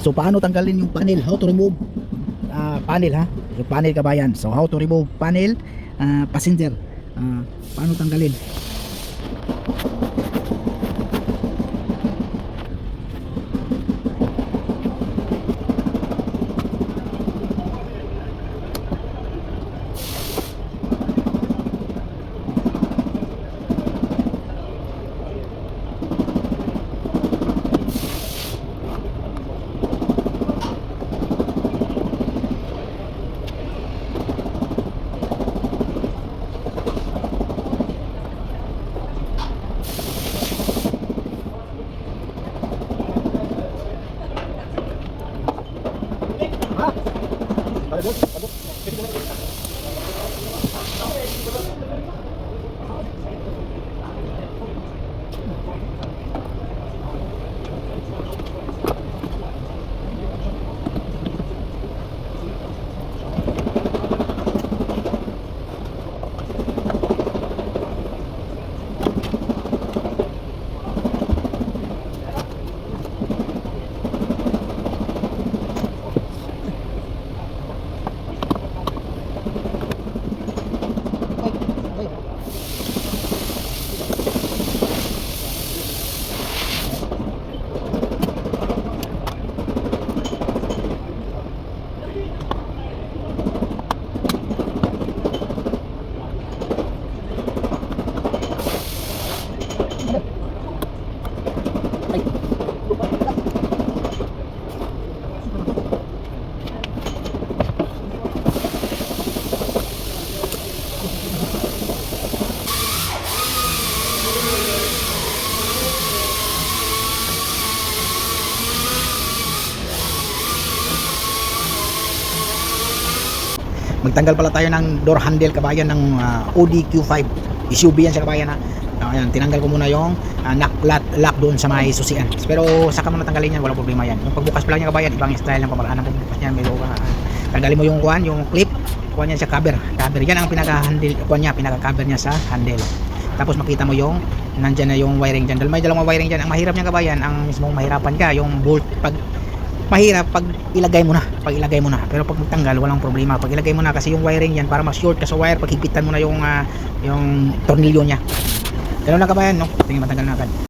So paano tanggalin yung panel? How to remove panel ha? Yung panel kabayan. So how to remove panel passenger. Paano tanggalin? Magtanggal pala tayo ng door handle kabayan ng Audi Q5 SUV yan siya kabayan ha. Ayan, tinanggal ko muna yung lock doon sa may susian, pero saka mo natanggalin yan, walang problema yan. Yung pagbukas pa lang niya kabayan, ibang style ng pamaraan ng pagbukas niya. Medyo tanggalin mo yung kuan, yung clip kuan niya sa cover yan ang pinaka-handle kuan niya, pinaka-cover niya sa handle. Tapos makita mo yung nandyan na yung wiring dyan, dahil may dalawang wiring dyan. Ang mahirap niya kabayan, ang mismong mahirapan ka yung bolt. Mahirap pag ilagay mo na, pero pag magtanggal walang problema. Pag ilagay mo na, kasi yung wiring yan, para ma-short ka sa wire, pag higpitan mo na yung tornilyo niya. Ganun na kabayan, no? Tingin matanggal na agad.